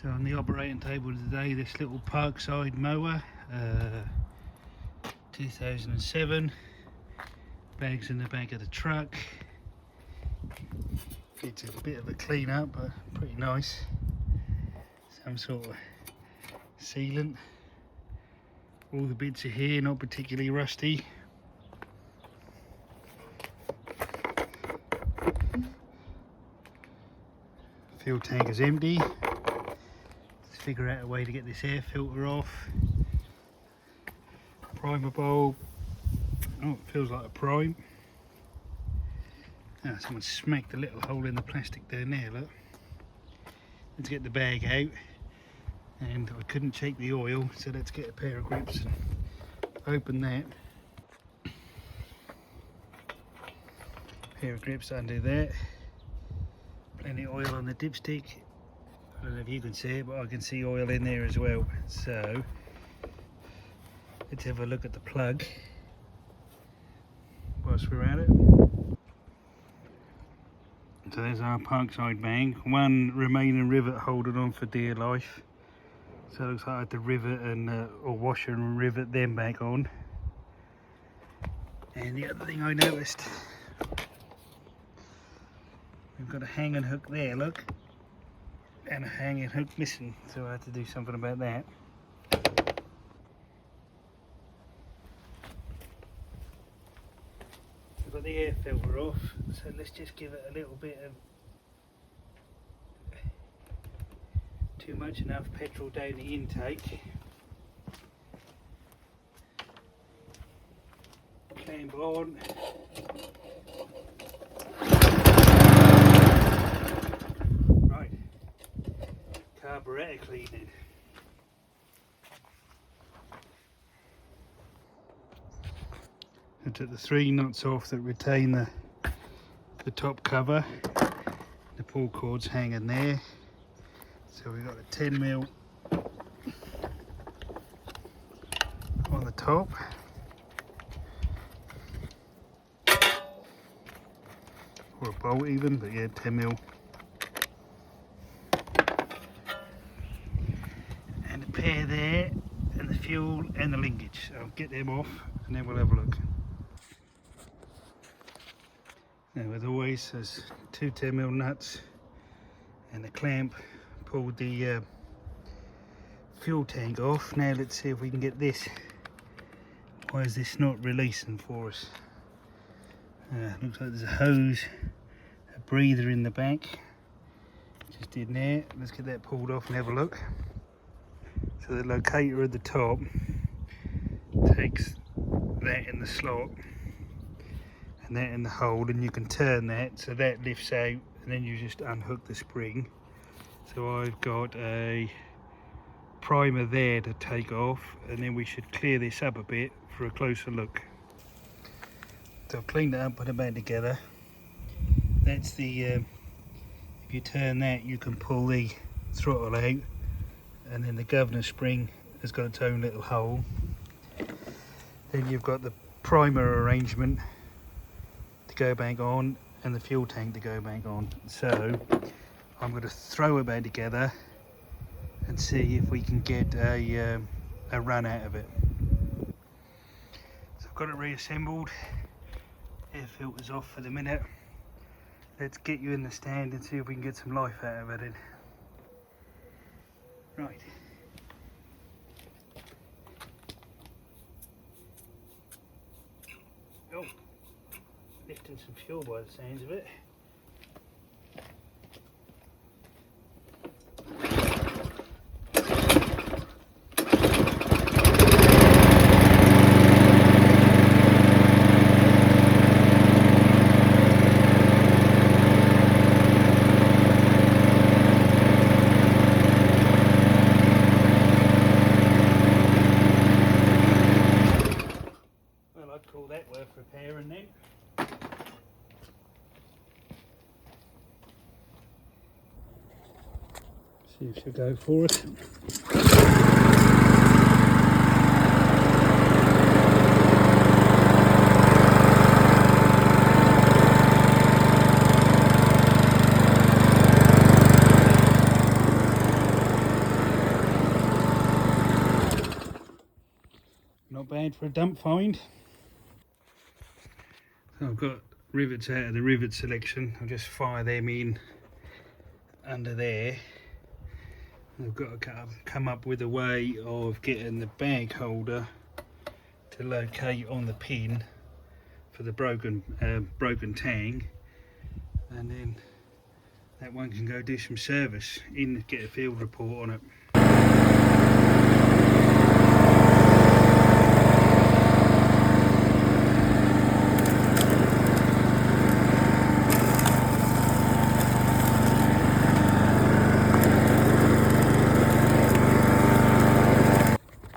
So on the operating table today, this little Parkside mower, 2007, bags in the back of the truck. It's a bit of a clean up, but pretty nice. Some sort of sealant. All the bits are here, not particularly rusty. Fuel tank is empty. Let's figure out a way to get this air filter off. Primer bulb. Oh, it feels like a prime. Ah, someone smacked a little hole in the plastic down there, look. Let's get the bag out. And I couldn't shake the oil, so let's get a pair of grips and open that. Pair of grips to undo that. Plenty of oil on the dipstick. I don't know if you can see it, but I can see oil in there as well. So let's have a look at the plug whilst we're at it. So there's our Parkside bag. One remaining rivet holding on for dear life. So it looks like I had to rivet and or washer and rivet them back on. And the other thing I noticed, we've got a hanging hook there, look, and a hanging hook missing, so I had to do something about that. We've got the air filter off, so let's just give it a little bit of too much enough petrol down the intake. Clamp on. Right, carburetor cleaning. I took the 3 nuts off that retain the top cover. The pull cord's hanging there. So we've got a 10mm on the top. Or a bolt even, but yeah, 10mm. And a pair there, and the fuel and the linkage. So I'll get them off and then we'll have a look. Now as always, there's 2 10mm nuts and a clamp. Pulled the fuel tank off. Now let's see if we can get this. Why is this not releasing for us? Looks like there's a hose, a breather in the back, just in there. Let's get that pulled off and have a look. So the locator at the top takes that in the slot and that in the hole, and you can turn that so that lifts out, and then you just unhook the spring. So I've got a primer there to take off, and then we should clear this up a bit for a closer look. So I've cleaned it up, put it back together. That's the, if you turn that, you can pull the throttle out, and then the governor spring has got its own little hole. Then you've got the primer arrangement to go back on, and the fuel tank to go back on. So I'm going to throw it back together and see if we can get a run out of it. So I've got it reassembled. Air filter's off for the minute. Let's get you in the stand and see if we can get some life out of it. Right. Oh, lifting some fuel by the sounds of it. I'd call that worth repairing then. See if she'll go for it. bad for a dump find. So I've got rivets out of the rivet selection. I'll just fire them in under there. I've got to come up with a way of getting the bag holder to locate on the pin for the broken tang, and then that one can go do some service in, get a field report on it.